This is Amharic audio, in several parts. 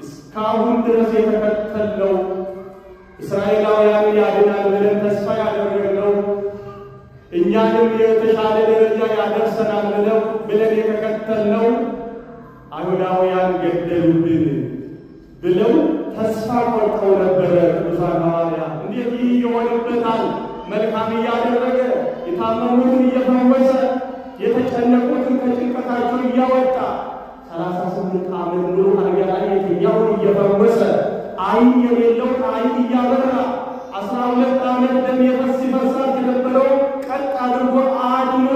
እስካሁን ድረስ የተከተልነው እስራኤላውያን ያድናል ብለን ተስፋ ያደረግነው እኛንም የተሻለ ደረጃ ያደርሰናል ብለን የተከተልነው አይሁዳውያን ገደሉብን ብለው ተስፋ ቆርጠው ነበረ። ቅዱሳን ሐዋርያት እንዴት ይህ ይሆንበታል? መልካም እያደረገ የታመሙትን እየፈወሰ የተጨነቁትን ከጭንቀታቸው እያወጣ 38 ዓመት ሙሉ አልጋ ላይ የተኛውን እየፈወሰ ዓይን የሌለውን ዓይን እያበራ 12 ዓመት ደም ሲፈሳት የነበረው ቀጥ አድርጎ አድኖ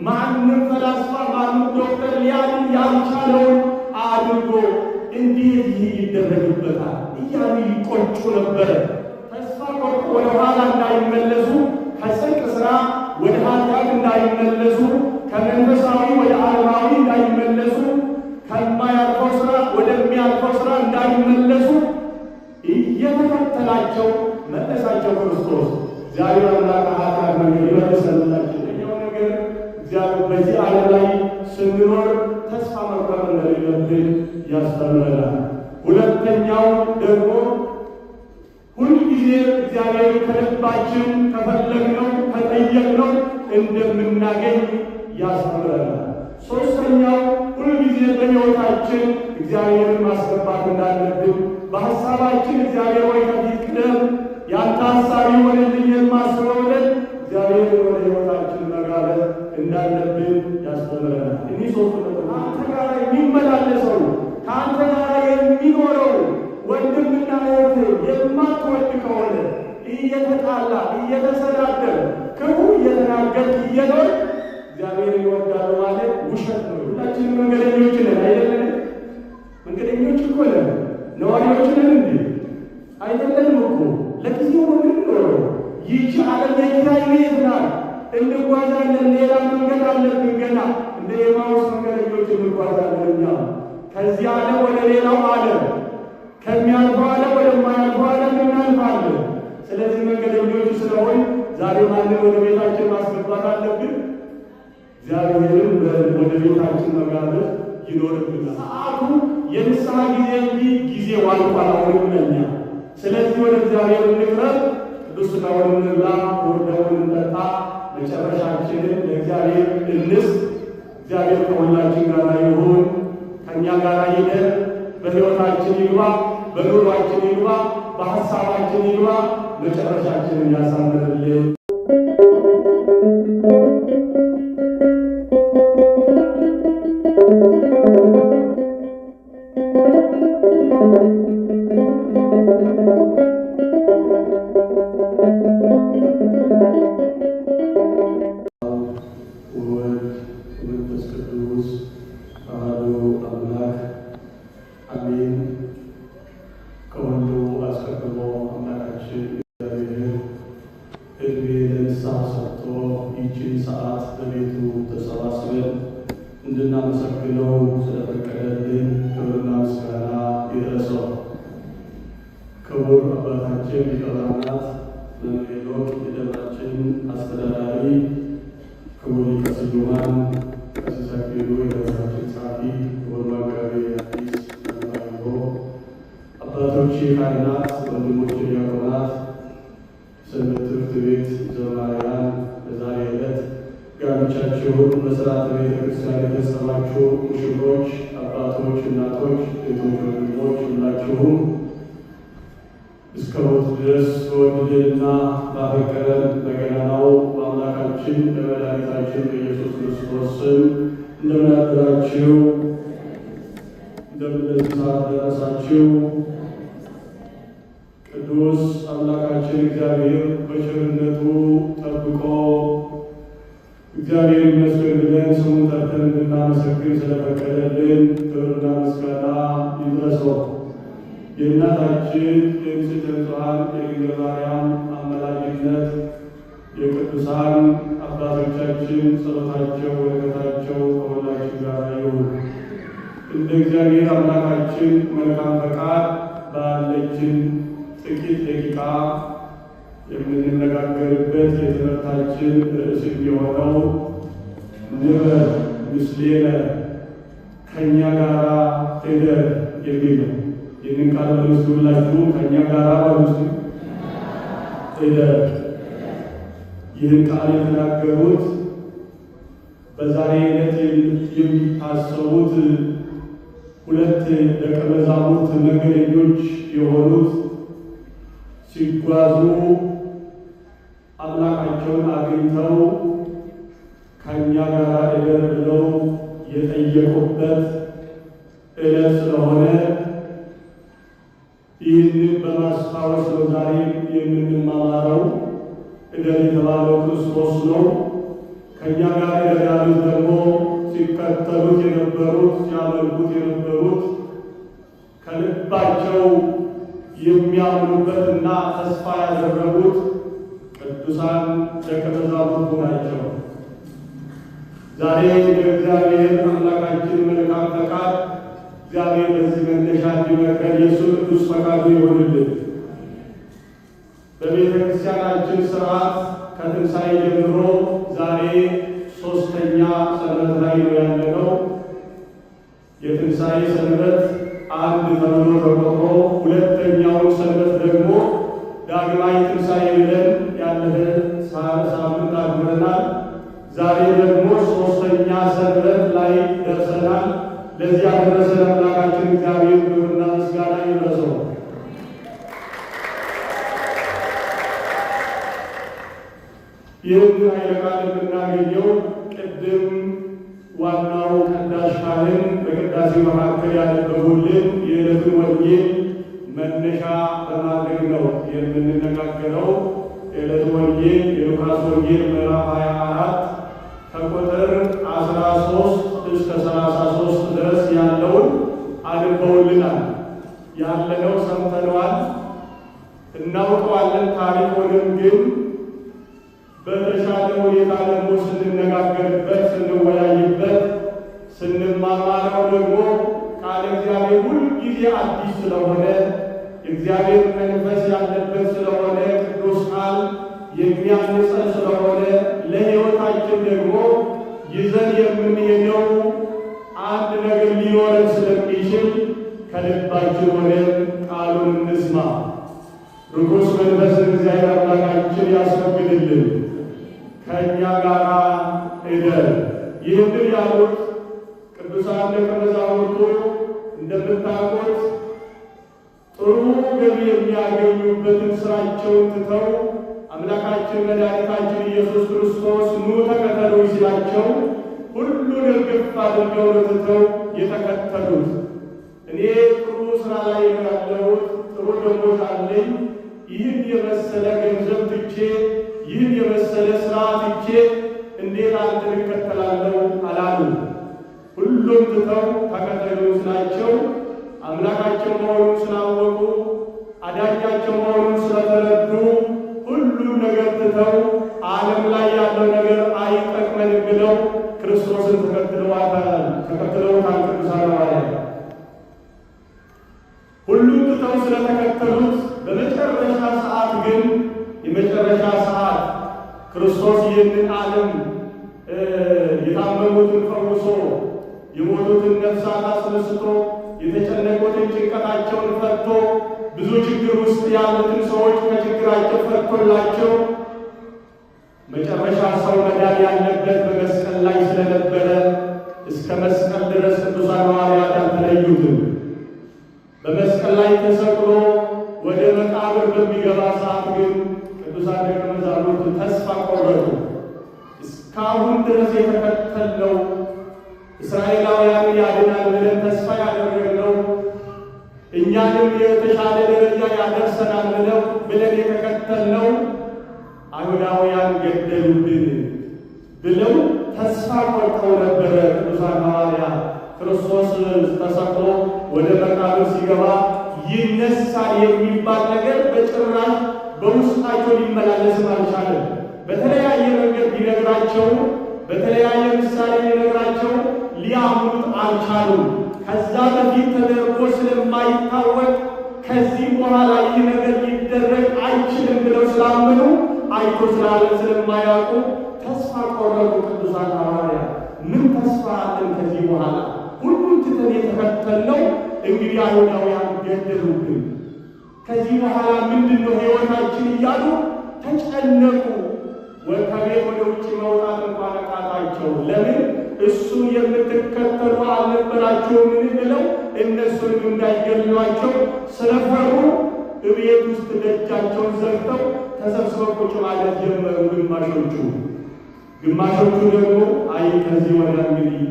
ማንም ፈላስፋ ማንም ዶክተር ሊያድን ያልቻለውን አድርጎ እንዴት ይህ ይደረግበታል እያሉ ይቆጩ ነበረ። ተስፋ ቆርጦ ወደ ኋላ እንዳይመለሱ፣ ከጽድቅ ሥራ ወደ ኃጢአት እንዳይመለሱ፣ ከመንፈሳዊ ወደ ዓለማዊ እንዳይመለሱ፣ ከማያልፈው ሥራ ወደሚያልፈው ሥራ እንዳይመለሱ እየተከተላቸው መለሳቸው ክርስቶስ። እግዚአብሔር አምላክ ኃጢአት መንገድ ይመልሰላቸው። እኛው ነገር እግዚአብሔር በዚህ ዓለም ላይ ስንኖር ተስፋ መቁረጥ እንደሌለብን ያስተምረናል። ሁለተኛው ደግሞ ሁልጊዜ እግዚአብሔር ከልባችን ከፈለግነው ከጠየቅነው እንደምናገኝ ያስተምረናል። ሶስተኛው ሁልጊዜ በሕይወታችን እግዚአብሔርን ማስገባት እንዳለብን፣ በሐሳባችን እግዚአብሔር ወይ ከፊት ቅደም፣ ያንተ ሐሳብ ይሆንልኝ የማስበው ብለን እግዚአብሔርን ወደ ሕይወታችን መጋበዝ እንዳለብን ያስተምረናል። እኒህ ሶስቱ ከአንተ ጋር የሚመላለሰው ከአንተ ጋር የሚኖረው ወንድምና እህት የማትወድ ከሆነ እየተጣላ እየተሰዳደር ክፉ እየተናገርክ እየኖር እግዚአብሔር ይወዳሉ ማለት ውሸት ነው። ሁላችንም መንገደኞች ነን አይደለን? መንገደኞች እኮ ነን። ነዋሪዎች ነን እንዴ? አይደለንም እኮ። ለጊዜው ነው የምንኖረው። ይህች ዓለም የኪራይ ቤት ናት። እንጓዛለን፣ ሌላ መንገድ አለብን ገና። እንደ ኤማሁስ መንገደኞች እንጓዛለን እኛ ከዚህ ዓለም ወደ ሌላው ዓለም፣ ከሚያልፈው ዓለም ወደማያልፈው ዓለም እናልፋለን። ስለዚህ መንገደኞች ስለሆን ዛሬ ማንን ወደ ቤታችን ማስገባት አለብን? እግዚአብሔርን ወደ ቤታችን መጋበዝ ይኖርብናል። ሰዓቱ የንስሐ ጊዜ እንጂ ጊዜው አልፏል አሁንም ለእኛ። ስለዚህ ወደ እግዚአብሔር እንቅረብ፣ ቅዱስ ሥጋውን እንብላ፣ ክቡር ደሙን እንጠጣ፣ መጨረሻችንን ለእግዚአብሔር እንስጥ። እግዚአብሔር ከሁላችን ጋር ይሁን፣ ከእኛ ጋር ይደር፣ በሕይወታችን ይግባ፣ በኑሯችን ይግባ፣ በሐሳባችን ይግባ፣ መጨረሻችንን ያሳምርልን። እንድናመሰግነው ስለፈቀደልን ክብርና ምስጋና ይድረሰው። ክቡር አባታችን ሊቀ ካህናት መምህር ሄኖክ የደብራችን አስተዳዳሪ፣ ክቡር ሊቀ ስዩማን ቀሲስ አክሊሉ የደብራችን ጸሐፊ፣ ክቡር መጋቤ ሐዲስ መምህር አባቶች ካህናት፣ ወንድሞች ዲያቆናት፣ ሰንበት ትምህርት ቤት ዘማሪያን፣ በዛሬ ዕለት ጋብቻችሁን በሥርዓተ ቤተ ክርስቲያን የተሰማችሁ ሙሽሮች፣ አባቶች፣ እናቶች፣ እህቶች፣ ወንድሞች ሁላችሁም እስከ ሞት ድረስ በወደደንና ባፈቀረን በገናናው በአምላካችን በመድኃኒታችን በኢየሱስ ክርስቶስ ስም እንደምን አደራችሁ? እንደምን ለዚህ ሰዓት ደረሳችሁ? ቅዱስ አምላካችን እግዚአብሔር በቸርነቱ ጠብቆ እግዚአብሔር ይመስገን ብለን ስሙን ጠርተን እንድናመሰግን ስለፈቀደልን ክብርና ምስጋና ይድረሰው። የእናታችን የንጽሕተ ንጹሐን የድንግል ማርያም አማላጅነት፣ የቅዱሳን አባቶቻችን ጸሎታቸው፣ በረከታቸው ከሁላችን ጋር ይሁን። እንደ እግዚአብሔር አምላካችን መልካም ፈቃድ ባለችን ጥቂት ደቂቃ የምንነጋገርበት የትምህርታችን ርዕስ የሚሆነው ንበር ምስሌነ ከእኛ ጋር ሄደር የሚል ነው። ይህንን ቃል በውስጡ ሁላችሁም ከእኛ ጋር በውስጡ እደር። ይህን ቃል የተናገሩት በዛሬ ዕለት የሚታሰቡት ሁለት ደቀ መዛሙርት መንገደኞች የሆኑት ሲጓዙ አምላካቸውን አግኝተው ከእኛ ጋር እደር ብለው የጠየቁበት ዕለት ስለሆነ ይህንን በማስታወስ ነው ዛሬ የምንማማረው። እደር የተባለው ክርስቶስ ነው። ከእኛ ጋር እደር ያሉት ደግሞ ሲከተሉት የነበሩት ሲያመልኩት የነበሩት ከልባቸው የሚያምኑበትና ተስፋ ያደረጉት ቅዱሳን ደቀ መዛሙርቱ ናቸው። ዛሬ በእግዚአብሔር አምላካችን መልካም ፈቃድ እግዚአብሔር በዚህ መነሻ እንዲመክረን የእሱ ቅዱስ ፈቃዱ ይሆንልን። በቤተ ክርስቲያናችን ስርዓት ከትንሣኤ ጀምሮ ዛሬ ሦስተኛ ሰንበት ላይ ነው ያለነው። የትንሣኤ ሰንበት አንድ ተብሎ ተቆጥሮ ሁለተኛውን ሰንበት ደግሞ ዳግማይ ትንሣኤ ብለን ያለፈ ሳምንት አክብረናል። ዛሬ ደግሞ ሦስተኛ ሰንበት ላይ ደርሰናል። ለዚህ ያደረሰን አምላካችን እግዚአብሔር ክብርና ምስጋና ይድረሰው። ይህን ኃይለ ቃል የምናገኘው ቅድም ዋናው ቀዳሽ ካህን በቅዳሴ መካከል ያነበቡልን የዕለቱን ወንጌል መነሻ በማድረግ ነው የምንነጋገረው። የዕለቱ ወንጌል የሉቃስ ወንጌል ምዕራፍ 24 ከቁጥር 13 እስከ 33 ድረስ ያለውን አንበውልናል። ያለነው ሰምተነዋል፣ እናውቀዋለን። ታሪኩንም ግን በተሻለ ሁኔታ ደግሞ ስንነጋገርበት፣ ስንወያይበት፣ ስንማማረው ደግሞ ቃለ እግዚአብሔር ሁልጊዜ አዲስ ስለሆነ የእግዚአብሔር መንፈስ ያለበት ስለሆነ ቅዱስ ቃል የሚያንጸን ስለሆነ ለሕይወታችን ደግሞ ይዘን የምንሄደው አንድ ነገር ሊኖረን ስለሚችል ከልባችን ሆነን ቃሉን እንስማ። ርኩስ መንፈስን እግዚአብሔር አምላካችን ያስወግድልን። ከእኛ ጋር እደር። ይህንን ያሉት ቅዱሳን ደቀ መዛሙርቱ እንደምታውቁት ጥሩ ገቢ የሚያገኙበትን ስራቸውን ትተው አምላካችን መድኃኒታችን ኢየሱስ ክርስቶስ ኑ ተከተሉ ሲላቸው ሁሉን እርግፍ አድርገው ትተው የተከተሉት። እኔ ጥሩ ስራ ላይ ነው ያለሁት፣ ጥሩ ደሞዝ አለኝ፣ ይህን የመሰለ ገንዘብ ትቼ ይህን የመሰለ ስራ ትቼ እንዴት አንተን እከተላለሁ አላሉ። ሁሉም ትተው ተከተሉ ስላቸው አምላካቸው መሆኑን ስላወቁ አዳኛቸው መሆኑን ስለተረዱ ሁሉም ነገር ትተው ዓለም ላይ ያለው ነገር አይጠቅመንም ብለው ክርስቶስን ተከትለውታል። ቅዱሳን ሐዋርያት ሁሉም ትተው ስለተከተሉት በመጨረሻ ሰዓት ግን የመጨረሻ ሰዓት ክርስቶስ ይህንን ዓለም የታመሙትን ፈውሶ የሞቱትን ነፍሳት አስነስቶ የተጨነቁትን ጭንቀታቸውን ፈቶ ብዙ ችግር ውስጥ ያሉትን ሰዎች ከችግራቸው ፈቶላቸው መጨረሻ ሰው መዳን ያለበት በመስቀል ላይ ስለነበረ እስከ መስቀል ድረስ ቅዱሳን ሐዋርያት አልተለዩትም። በመስቀል ላይ ተሰቅሎ ወደ መቃብር በሚገባ ሰዓት ግን ቅዱሳን ደቀ መዛሙርት ተስፋ ቆረጡ። እስካሁን ድረስ የተከተልነው እስራኤላውያን ያድናል ብለን ተስፋ ያደረግነው እኛንም የተሻለ ደረጃ ያደርሰናል ብለን የተከተልነው አይሁዳውያን ገደሉብን ብለው ተስፋ ቆርጠው ነበረ። ቅዱሳን ሐዋርያት ክርስቶስ ተሰቅሎ ወደ መቃብር ሲገባ ይነሳል የሚባል ነገር በጭራሽ በውስጣቸው ሊመላለስም አልቻለም። በተለያየ መንገድ ቢነግራቸው፣ በተለያየ ምሳሌ ሊነግራቸው ሊያምኑት አልቻሉም። ከዛ በፊት ተደርጎ ስለማይታወቅ ከዚህ በኋላ ይህ ነገር ሊደረግ አይችልም ብለው ስላመኑ አይቶ ስላለ ስለማያውቁ ተስፋ ቆረጡ። ቅዱሳን ሐዋርያት ምን ተስፋ አለን ከዚህ በኋላ? ሁሉም ትተን የተከተልነው እንግዲህ አይሁዳውያን ገደሉብን፣ ከዚህ በኋላ ምንድነው ሕይወታችን እያሉ ተጨነቁ። ከቤት ወደ ውጭ መውጣት እንኳን አቃታቸው። ለምን? እሱን የምትከተሉ አልነበራቸውምን ብለው እነሱን እንዳይገድሏቸው ስለፈሩ እቤት ውስጥ ደጃቸውን ዘግተው ተሰብስበው ቁጭ ማለት ጀመሩ። ግማሾቹ ደግሞ አይ ከዚህ ወዲያ እንግዲህ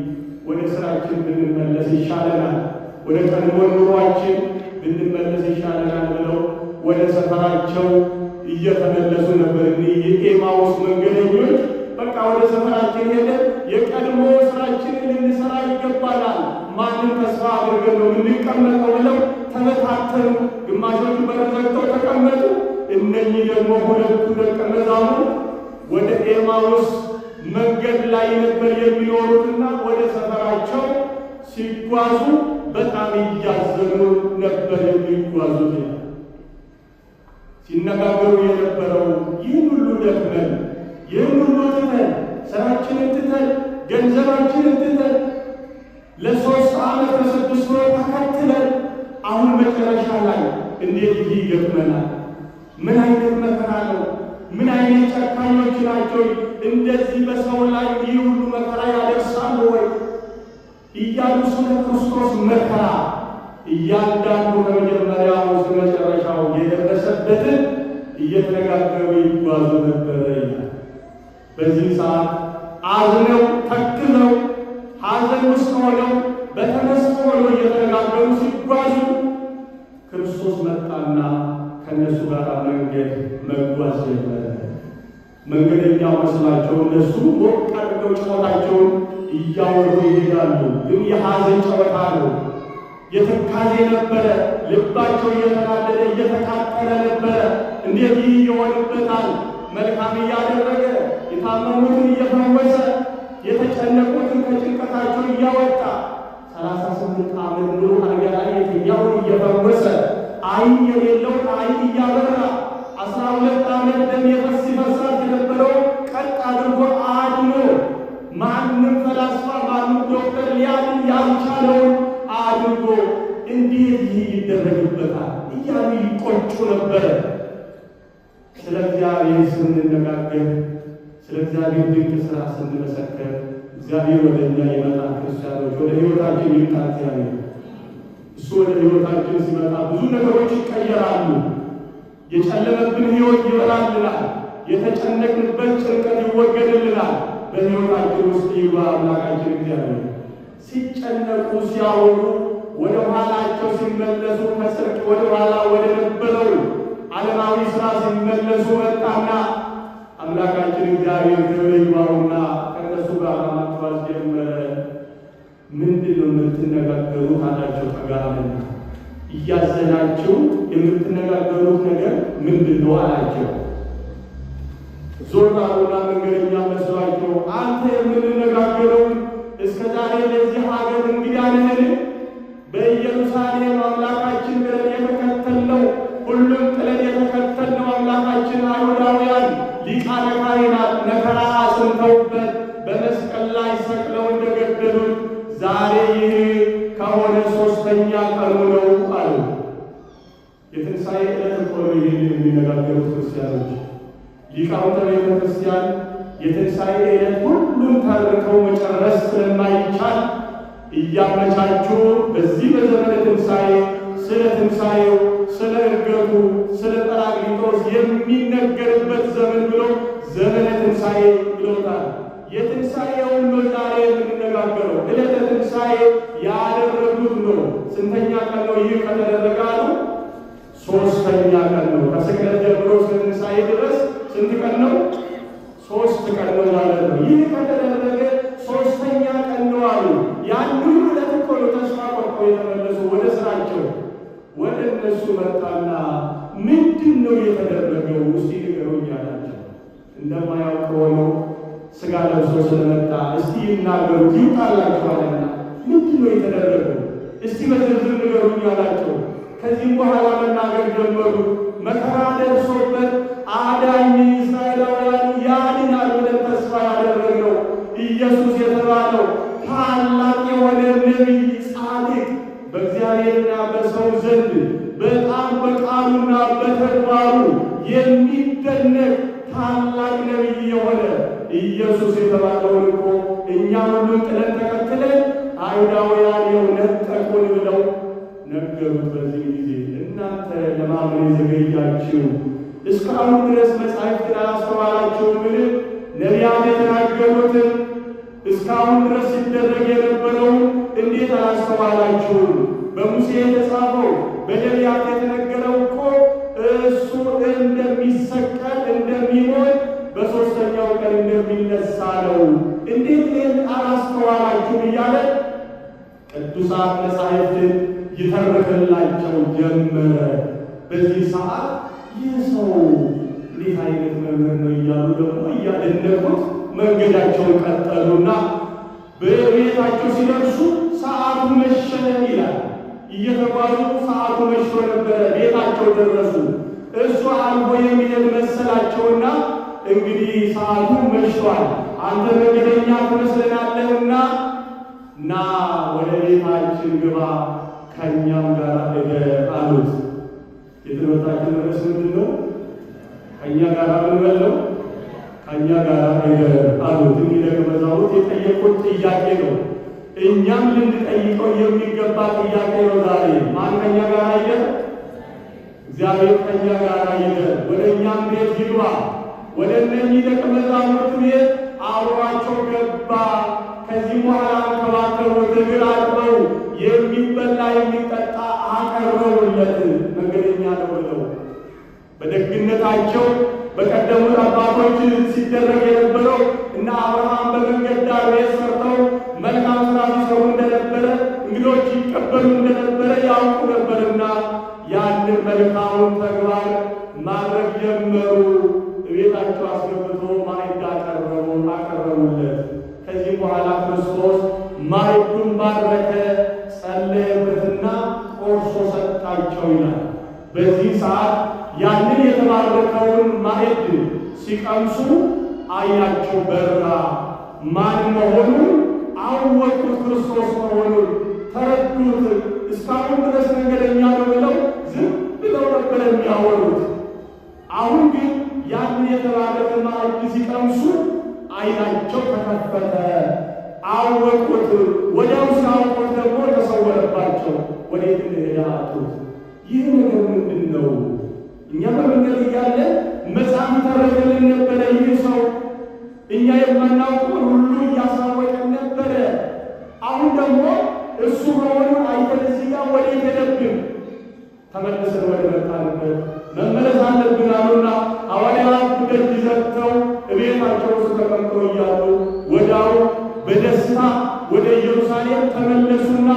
ወደ ስራችን ብንመለስ ይሻለናል፣ ወደ ቀድሞ ኑሯችን ብንመለስ ይሻለናል ብለው ወደ ሰፈራቸው እየተመለሱ ነበር። የኤማውስ መንገደኞች በቃ ወደ ሰፈራችን ሄደን የቀድሞ ስራችንን ልንሰራ ይገባናል፣ ማንም ተስፋ አድርገን ነው ልንቀመጠው ብለው ተበታተኑ። ግማሾቹ በር ዘግተው ተቀመጡ። እነኚህ ደግሞ ሁለቱ ደቀ መዛሙርት ወደ ኤማውስ መንገድ ላይ ነበር የሚኖሩትና ወደ ሰፈራቸው ሲጓዙ በጣም እያዘኑ ነበር የሚጓዙት። ሲነጋገሩ የነበረው ይህን ሁሉ ደክመን ይህን ሁሉ ትተን ስራችንን ትተን ገንዘባችንን ትተን ለ3 ዓመት ለ6 ወር ተከትለን አሁን መጨረሻ ላይ እንዴት ይህ ይገጥመናል? ምን አይነት መከራ ነው? ምን አይነት ጨካኞች ናቸው? እንደዚህ በሰው ላይ ይህ ሁሉ መከራ ያደርሳሉ ወይ እያሉ ስለ ክርስቶስ መከራ እያንዳንዱ ከመጀመሪያው እስከ መጨረሻው የደረሰበትን እየተነጋገሩ ይጓዙ ነበረ ይላል። በዚህ ሰዓት አዝነው ተክዘው ሐዘን ውስጥ ሆነው በተመስጦ ሆነው እየተነጋገሩ ሲጓዙ ክርስቶስ መጣና ከእነሱ ጋር መንገድ መጓዝ ጀመረ። መንገደኛው መስላቸው እነሱ ሞቅ አድርገው ጨዋታቸውን እያወሩ ይሄዳሉ። ግን የሐዘን ጨዋታ ነው። የትካዜ ነበረ። ልባቸው እየተናደደ እየተቃጠለ ነበረ። እንዴት ይህ ይሆንበታል? መልካም እያደረገ የታመሙትን እየፈወሰ የተጨነቁትን ከጭንቀታቸው እያወጣ 38 ዓመት ሙሉ አልጋ ላይ የተኛውን እየፈወሰ ዓይን የሌለውን ዓይን እያበራ 12 ዓመት ደም ይፈሳት የነበረው ቀጥ አድርጎ አድኖ ማንም ፈላስፋ ማንም ዶክተር ሊያድን ያልቻለውን አድርጎ እንዴት ይህ ይደረግበታል እያሉ ይቆጩ ነበረ። ስለ እግዚአብሔር ስንነጋገር፣ ስለ እግዚአብሔር ድንቅ ሥራ ስንመሰከር እግዚአብሔር ወደ እኛ ይመጣል። ክርስቲያኖች ወደ ሕይወታችን ይምጣ እግዚአብሔር። እሱ ወደ ሕይወታችን ሲመጣ ብዙ ነገሮች ይቀየራሉ። የጨለመብን ሕይወት ይበራልናል። የተጨነቅንበት ጭንቀት ይወገድልናል። በሕይወታችን ውስጥ ይግባ አምላካችን እግዚአብሔር። ሲጨነቁ ሲያወሩ ወደ ኋላቸው ሲመለሱ ከጽድቅ ወደ ኋላ ወደ ነበረው ዓለማዊ ሥራ ሲመለሱ መጣና አምላካችን እግዚአብሔር ክብር ይግባውና ከእነሱ ጋር ማጥፋት ጀመረ። ምንድን ነው የምትነጋገሩት አላቸው። ተጋረና እያዘናችሁ የምትነጋገሩት ነገር ምንድን ነው አላቸው። ዞር አሉና መንገደኛ መስሏቸው አንተ የምንነጋገረው እስከ ዛሬ ለዚህ ሀገር እንግዳ ነህን? በኢየሩሳሌም አምላካችን ብለን የተከተልነው ሁሉም ጥለን የተከተልነው አምላካችን አይሁዳውያን ሊቃነ ካህናት መከራ አስንተውበት በመስቀል ላይ ሰቅለው እንደገደሉት ዛሬ ይህ ከሆነ 3ኛ ቀኑ ነው አሉ። የትንሣኤ ዕለት እኮ ነው ይህን የሚነጋገሩት ክርስቲያኖች። ሊቃውንተ ቤተ ክርስቲያን የትንሣኤ ዕለት ሁሉም ታርቀው መጨረስ ስለማይቻል እያመቻቹ በዚህ በዘመነ ትንሣኤ ስለ ትንሣኤው፣ ስለ ዕርገቱ፣ ስለ ጰራቅሊጦስ የሚነገርበት ዘመን ብሎ ዘመነ ትንሣኤ ብሎታል። የትንሣኤውን ነው ዛሬ የምንነጋገረው። ዕለተ ትንሣኤ ያደረጉት ነው። ስንተኛ ቀን ነው ይህ ከተደረገ አሉ? 3ኛ ቀን ነው። ከስቅለት ጀምሮ እስከ ትንሣኤ ድረስ ስንት ቀን ነው? 3 ቀን ነው ማለት ነው። ይህ ከተደረገ 3ኛ ቀን ነው አሉ። ያን ሁሉ ዕለት እኮ ነው ተስፋ ቆርጠው የተመለሱ ወደ ስራቸው። ወደ እነሱ መጣና ምንድን ነው የተደረገው እስቲ ንገሩኝ አላቸው። እንደማያውቅ ሆነው ሥጋ ለብሶ ስለመጣ እስቲ ይናገሩት ይውጣላችኋልና ምንድን ነው የተደረገው እስቲ በዝርዝር ንገሩኝ አላቸው። ከዚህም በኋላ መናገር ጀመሩ። መከራ ደርሶበት አዳኝ እስራኤላውያን ያድናል ብለን ተስፋ ያደረግነው ኢየሱስ የተባለው ታላቅ የሆነ ነቢይ ጻድቅ በእግዚአብሔር በእግዚአብሔርና በሰው ዘንድ በጣም በቃሉና በተግባሩ የሚደነቅ ታላቅ ነቢይ የሆነ ኢየሱስ የተባለውን እኮ እኛ ሁሉን ጥለን ተከትለን አይሁዳውያን ነጠቁን ብለው ነገሩት። በዚህ ጊዜ እናንተ ለማመን የዘገያችሁ እስካሁን ድረስ መጻሕፍትን አላስተዋላችሁምን? ነቢያት የተናገሩትን እስካሁን ድረስ ሲደረግ የነበረውን እንዴት አላስተዋላችሁም? በሙሴ የተጻፈው በነቢያት የተነገረው እኮ እሱ እንደሚሰቀል እንደሚሞት በሦስተኛው ቀን እንደሚነሳ ነው። እንዴት ይህን አላስተዋላችሁም? እያለ ቅዱሳት መጻሕፍትን ይተርክላቸው ጀመረ። በዚህ ሰዓት ይህ ሰው እንዴት አይነት መምህር ነው እያሉ ደግሞ እያደነቁት መንገዳቸውን ቀጠሉና በቤታቸው ሲደርሱ ሰዓቱ መሸ ይላል። እየተጓዙ ሰዓቱ መሽቶ ነበረ። ቤታቸው ደረሱ። እሱ አልፎ የሚሄድ መሰላቸውና እንግዲህ ሰዓቱ መሽቷል፣ አንተ መንገደኛ ትመስለናለህና ና ወደ ቤታችን ግባ፣ ከእኛም ጋር እደር አሉት። የትምህርታችን ርዕስ ምንድን ነው? ከእኛ ጋር ምን በለው? ከእኛ ጋር እደር አሉት። እንግዲህ ደቀ መዛሙርት የጠየቁት ጥያቄ ነው። እኛም ልንጠይቀው የሚገባ ጥያቄ ነው ዛሬ። ማን ከእኛ ጋር ይደር? እግዚአብሔር ከእኛ ጋር ይደር። ወደ እኛም ቤት ይግባ። ወደ እነዚህ ደቀ መዛሙርት ቤት አብሯቸው ገባ። ከዚህ በኋላ አንከባከቡት፣ እግር አጥበው የሚበላ የሚጠጣ አቀረቡለት። መንገደኛ ነው ብለው በደግነታቸው በቀደሙት አባቶች ሲደረግ የነበረው እና አብርሃም በመንገድ ዳር ቤት ሰርተው መልካም ስራ ሲሰሩ እንደነበረ እንግዶች ይቀበሉ እንደነበረ ያውቁ ነበርና ያንን መልካሙን ተግባር ማድረግ ጀመሩ። ቤታቸው አስገብቶ ማዕድ አቀረቡለት። ከዚህ በኋላ ክርስቶስ ማዕዱን ባረከ፣ ጸለየበትና ቆርሶ ሰጣቸው ይላል። በዚህ ሰዓት ያንን የተባረከውን ማዕድ ሲቀምሱ ዓይናቸው በራ። ማን መሆኑን አወቁት። ክርስቶስ መሆኑን ተረዱት። እስካሁን ድረስ መንገደኛ ነው ብለው ዝም ብለው ነበር የሚያወሩት። አሁን ግን ያንን የተባረከ ማዕድ ሲቀምሱ ዓይናቸው ተከፈተ፣ አወቁት። ወዲያው ሲያውቁት ደግሞ ተሰወረባቸው። ወዴት እንደሄደ አጡት። ይህ ነገር ምንድን ነው? እኛ በመንገድ እያለ መጽሐፍ ይተረክልን ነበረ። ይህ ሰው እኛ የማናውቀውን ሁሉ እያሳወቀን ነበረ። አሁን ደግሞ እሱ መሆኑን አይተን እዚህ ጋር ወዴት ሄደብን? ተመልሰን ወደ መጣንበት መመለስ አለብን አሉና ሐዋርያት ደጅ ዘግተው እቤታቸው ውስጥ ተቀምጠው እያሉ ወዲያው በደስታ ወደ ኢየሩሳሌም ተመለሱና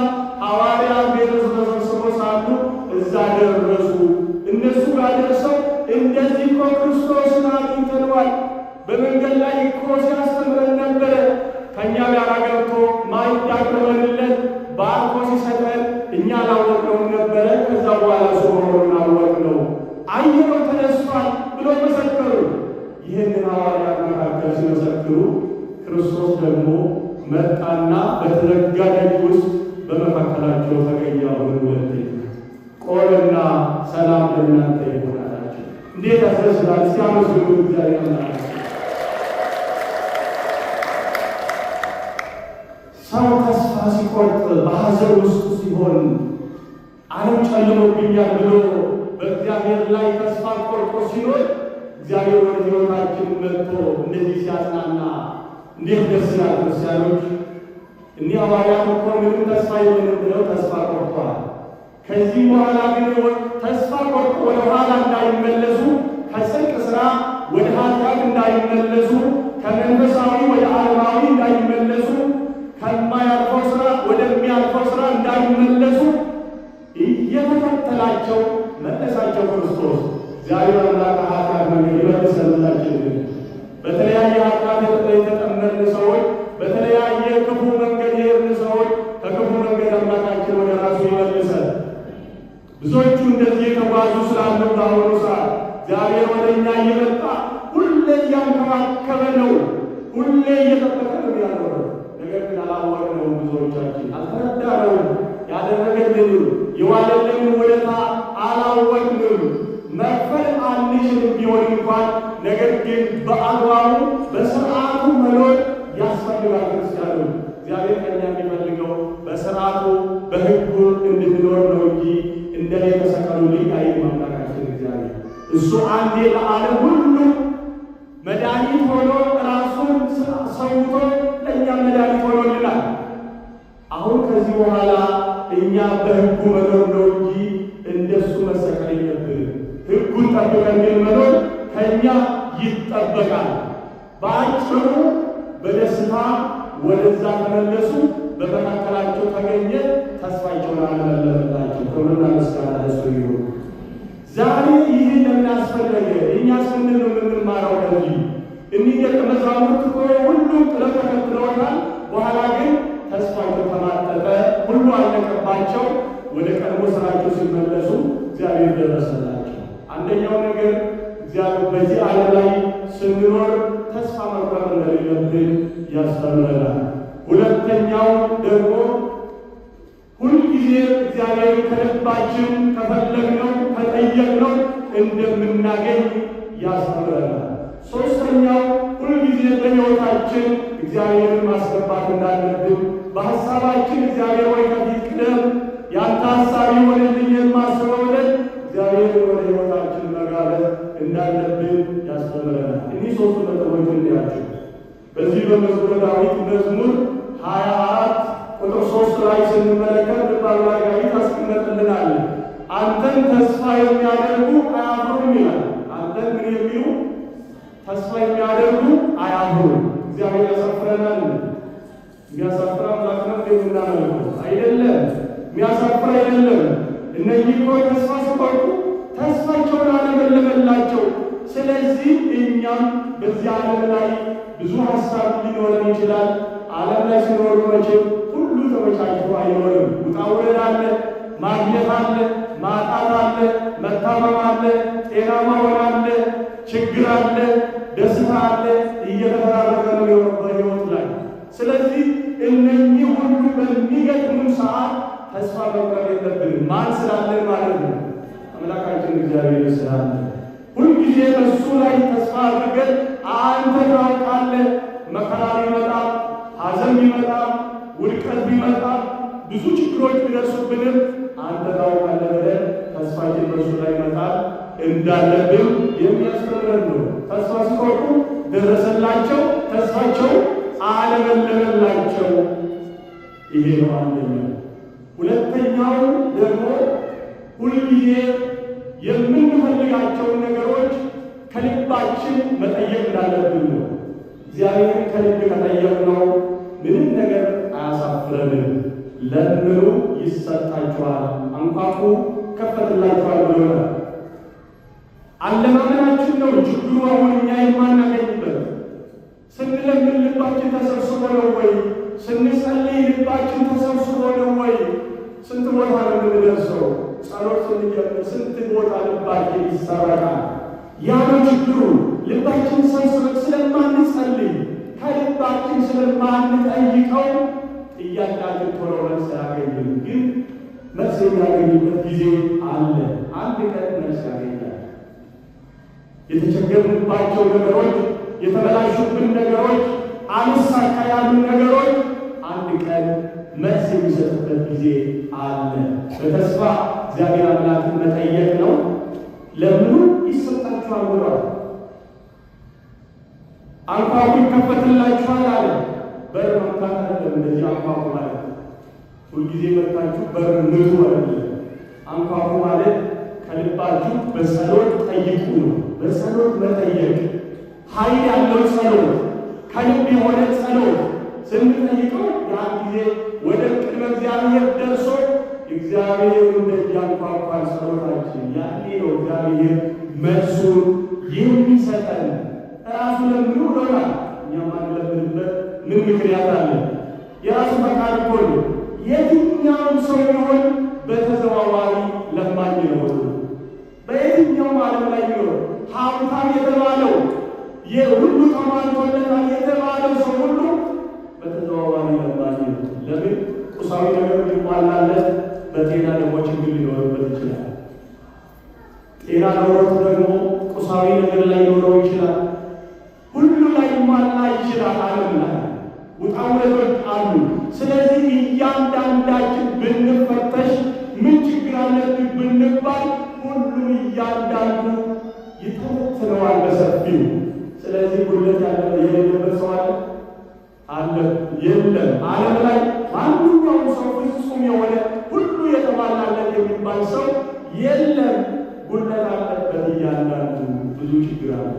ሐዋርያት ቤት ውስጥ ተሰብስበው ሳሉ እዛ ደረሱ። እነሱ ጋር ደርሰው እንደዚህ እኮ ክርስቶስን አግኝተነዋል፣ በመንገድ ላይ እኮ ሲያስተምረን ነበረ፣ ከእኛ ጋር ገብቶ ማዕድ አቅርበንለት ባርኮ ሲሰጠን እኛ አላወቅነውም ነበረ። ከዛ በኋላ እሱ መሆኑን አወቅነው፣ አየነው፣ ተነስቷል ብሎ መሰከሩ። ይህንን ሐዋርያት መካከል ሲመሰክሩ ክርስቶስ ደግሞ መጣና በተዘጋ ደጅ ውስጥ በመካከላቸው ተገኘ። አሁን ሁለቴ ቆመና ሰላም ለእናንተ ይሁን አላቸው። እንዴት ያስደስታል! እስቲ አመስግኑ እግዚአብሔር አምላክ። ሰው ተስፋ ሲቆርጥ በሐዘን ውስጥ ሲሆን ዓለም ጨልሞብኛል ብሎ በእግዚአብሔር ላይ ተስፋ ቆርጦ ሲኖር እግዚአብሔር ወደ ሕይወታችን መጥቶ እንደዚህ ሲያጽናና እንዴት ደስ ይላል! ክርስቲያኖች እኒህ ሐዋርያት እኮ ምንም ተስፋ የለንም ብለው ተስፋ ቆርጠዋል። ከዚህ በኋላ ግን ተስፋ ቆርጦ ወደ ኋላ እንዳይመለሱ፣ ከጽድቅ ሥራ ወደ ኃጢአት እንዳይመለሱ፣ ከመንፈሳዊ ወደ ዓለማዊ እንዳይመለሱ፣ ከማያልፈው ሥራ ወደሚያልፈው ሥራ እንዳይመለሱ እየተከተላቸው መለሳቸው ክርስቶስ። እግዚአብሔር አምላክ ኃጢአት መንገድ ይመልሰላችን። በተለያየ ኃጢአት የተጠመድን ሰዎች፣ በተለያየ ክፉ መንገድ የሄድን ሰዎች ከክፉ መንገድ አምላካችን ወደ ራሱ ይመልሰን። ብዙዎቹ እንደዚህ የተጓዙ ስላሉ በአሁኑ ሰዓት እግዚአብሔር ወደ እኛ እየመጣ ሁሌ እያንከባከበ ነው፣ ሁሌ እየጠበቀ ነው ያለው። ነገር ግን አላወቅነውም። ብዙዎቻችን አልተረዳነውም። ያደረገልን የዋለልን ውለታ አላወቅንም። መክፈል አንችልም ቢሆን እንኳን ነገር ግን በአግባቡ በስርዓቱ መኖር ያስፈልጋል። ክርስቲያኑ እግዚአብሔር ከእኛ የሚፈልገው በስርዓቱ በሕጉ እንድንኖር ነው እንጂ እንደኔ ተሰቀሉልኝ አይልም አምላካችን እግዚአብሔር። እሱ አንዴ ለዓለም ሁሉ መድኃኒት ሆኖ ራሱን ሰውቶ ለእኛ መድኃኒት ሆኖልናል። አሁን ከዚህ በኋላ እኛ በሕጉ መኖር ነው እንጂ እንደሱ መሰቀል የለብንም። ሕጉን ጠብቀን ግን መኖር ከእኛ ይጠበቃል። በአጭሩ በደስታ ወደዛ ተመለሱ። በመካከላቸው ተገኘ፣ ተስፋቸውን አለመለመላቸው። ክብርና ምስጋና ለእሱ ይሁን። ዛሬ ይህ ለምን አስፈለገ? እኛ ስንል ነው የምንማረው። ከዚህ እኒህ ደቀ መዛሙርት እኮ ሁሉም ጥለው ተከትለውታል። በኋላ ግን ተስፋቸው ተማጠጠ፣ ሁሉ አለቀባቸው። ወደ ቀድሞ ስራቸው ሲመለሱ እግዚአብሔር ደረሰላቸው። አንደኛው ነገር እግዚአብሔር በዚህ ዓለም ላይ ስንኖር ተስፋ መቁረጥ እንደሌለብን ያስተምረናል። ሁለተኛው ደግሞ ሁልጊዜ እግዚአብሔር ከልባችን ከፈለግነው ከጠየቅነው እንደምናገኝ ያስተምረናል። ሶስተኛው ሁልጊዜ በሕይወታችን እግዚአብሔርን ማስገባት እንዳለብን በሐሳባችን እግዚአብሔር ወይ ከፊት ቅደም፣ ያንተ ሐሳብ ይሆንልኝ የማስበው ብለን እግዚአብሔርን ወደ ሕይወታችን መጋበዝ እንዳለብን ያስተምረናል። እኒህ ሶስቱ ነጥቦች እንዲያቸው በዚህ በመዝሙረ ዳዊት መዝሙር 24 ቁጥር 3 ላይ ስንመለከት ልባሉ ላይ ዳዊት አስቀምጠልናል። አንተን ተስፋ የሚያደርጉ አያፍሩም ይላል። አንተን ምን የሚሉ ተስፋ የሚያደርጉ አያፍሩም። እግዚአብሔር ያሳፍረናል። የሚያሳፍር አምላክ ነው የምናመልከው አይደለም፣ የሚያሳፍር አይደለም። እነዚህ እኮ ተስፋ ሲቆርጡ ተስፋቸውን አለመለመላቸው። ስለዚህ እኛም በዚህ ዓለም ላይ ብዙ ሀሳብ ሊኖረን ይችላል። ዓለም ላይ ሲኖሩ መቼም ሁሉ ተመቻችቶ አይኖርም። ውጣ ውረድ አለ፣ ማግኘት አለ፣ ማጣት አለ፣ መታመም አለ፣ ጤና መሆን አለ፣ ችግር አለ፣ ደስታ አለ። እየተፈራረቀ ነው የሆነበት ሕይወት ላይ። ስለዚህ እነኚህ ሁሉ በሚገጥሙ ሰዓት ተስፋ መቁረጥ የለብንም። ማን ስላለን ማለት ነው? አምላካችን እግዚአብሔር ስላለ ሁልጊዜ በእሱ ላይ ተስፋ አድርገን አንተ ታውቃለህ። መከራ ቢመጣ፣ ሐዘን ቢመጣ፣ ውድቀት ቢመጣ፣ ብዙ ችግሮች ቢደርሱብንም አንተ ታውቃለህ ብለን ተስፋችን በእሱ ላይ መጣል እንዳለብን የሚያስተምረን ነው። ተስፋ ሲቆርጡ ደረሰላቸው፣ ተስፋቸው አለመለመላቸው። ይሄ ነው አንደኛው። ሁለተኛው ደግሞ ሁልጊዜ የምንፈልጋቸውን ነገሮች ከልባችን መጠየቅ እንዳለብን ነው። እግዚአብሔርን ከልብ ከጠየቅነው ምንም ነገር አያሳፍረንም። ለምኑ ይሰጣችኋል፣ አንኳኩ ይከፈትላችኋል ብሎናል። አለማመናችን ነው ችግሩ። አሁን እኛ የማናገኝበት ስንለምን ልባችን ተሰብስቦ ነው ወይ? ስንጸልይ ልባችን ተሰብስቦ ነው ወይ? ስንት ቦታ ነው የምንደርሰው? ጸሎት ስንጀምር ስንት ቦታ ልባችን ይሰረቃል። ያ ነው ችግሩ። ልባችን ሰብስበን ስለማንጸልይ ከልባችን ስለማንጠይቀው ጥያቄያችን ቶሎ መልስ አያገኝም። ግን መልስ የሚያገኝበት ጊዜ አለ። አንድ ቀን መልስ ያገኛል። የተቸገርንባቸው ነገሮች፣ የተበላሹብን ነገሮች፣ አልሳካ ያሉ ነገሮች አንድ ቀን መልስ የሚሰጥበት ጊዜ አለ። በተስፋ እግዚአብሔር አምላክን መጠየቅ ነው። ለምኑ ይሰጣችኋል ብሏል። አንኳኩ ይከፈትላችኋል አለ። በር መምታት አይደለም እንደዚህ አንኳኩ ማለት ሁልጊዜ መጥታችሁ በር ምቱ አይደለም። አንኳኩ ማለት ከልባችሁ በጸሎት ጠይቁ ነው። በጸሎት መጠየቅ ኃይል ያለው ጸሎት፣ ከልብ የሆነ ጸሎት ስንጠይቀው ያን ጊዜ ወደ ቅድመ እግዚአብሔር ደርሶ እግዚአብሔር እንደዚህ አንኳኳን ጸሎታችን። ያኔ ነው እግዚአብሔር መልሱን የሚሰጠን። ራሱ ለምኑ ብሎናል። እኛም አንለምንበት ምን ምክንያት አለ? የራሱ ፈቃድ እኮ ነው። የትኛውም ሰው ቢሆን በተዘዋዋሪ ለማኝ ነው። በየትኛውም ዓለም ላይ ቢሆን ሀብታም የተባለው የሁሉ ተሟልቶለታል የተባለው ሰው ሁሉ በተዘዋዋሪ ለማኝ ነው። ለምን? ቁሳዊ ነገር ቢሟላለት በጤና ደግሞ ችግር ሊኖርበት ይችላል። ጤና ኖሮት ደግሞ ቁሳዊ ነገር ላይ ሊኖረው ይችላል። ሁሉ ላይ ማላ ይችላል። ዓለም ላይ ውጣ ውረዶች አሉ። ስለዚህ እያንዳንዳችን ብንፈተሽ ምን ችግር አለብን ብንባል ሁሉም እያንዳንዱ ይተነትነዋል በሰፊው። ስለዚህ ጉድለት የሌለበት ሰው አለ? የለም። ዓለም ላይ ማንኛውም ሰው ፍጹም የሆነ ሁሉ የተሟላለት የሚባል ሰው የለም። ጉድለት አለበት እያንዳንዱ፣ ብዙ ችግር አለ።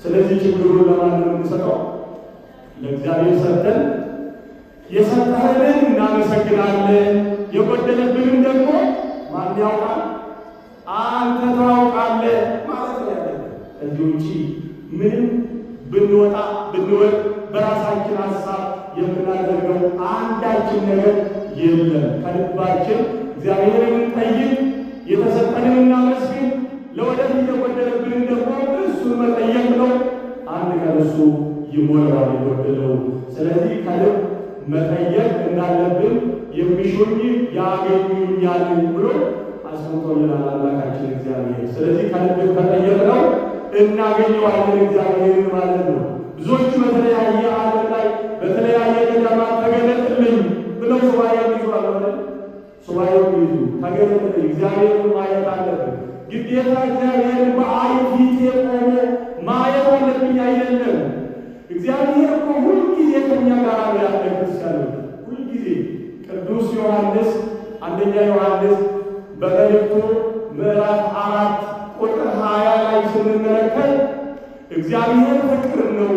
ስለዚህ ችግሩን ለማን ነው የምንሰጠው? ለእግዚአብሔር ሰጥተን የሰጠህንን እናመሰግናለን። የጎደለብንን ደግሞ ማን ያውቃል? አንተ ታውቃለህ ማለት ነው ያለ። ከዚህ ውጪ ምንም ብንወጣ ብንወድ በራሳችን ሀሳብ የምናደርገው አንዳችን ነገር የለም። ከልባችን እግዚአብሔርን እንጠይቅ፣ የተሰጠንን እናመስግን። ለወደፊት የጎደለብንን ደግሞ እሱን መጠየቅ ነው። አንድ ቀን እሱ ይሞላዋል የጎደለው። ስለዚህ ከልብ መጠየቅ እንዳለብን የሚሹኝ ያገኙኛል ብሎ አስቀምጦልናል አምላካችን እግዚአብሔር። ስለዚህ ከልብ ከጠየቅነው እናገኘዋለን እግዚአብሔርን ማለት ነው። ብዙዎቹ በተለያየ ዓለም ላይ በተለያየ ገዳማት ተገለጥልኝ ብለው ሱባኤ ይዟል ማለት ሱባኤ ይዙ ተገለጥልኝ እግዚአብሔርን ማየት አለብን። ግዴታ እግዚአብሔርን በዓይን ፊት ቆሞ ማየት አለብኝ አይደለም። እግዚአብሔር እኮ ሁልጊዜ ከኛ ጋር ነው ያለ ክርስቲያኖች ሁልጊዜ። ቅዱስ ዮሐንስ አንደኛ ዮሐንስ በመልእክቱ ምዕራፍ 4 ቁጥር 20 ላይ ስንመለከት እግዚአብሔር ፍቅር ነው፣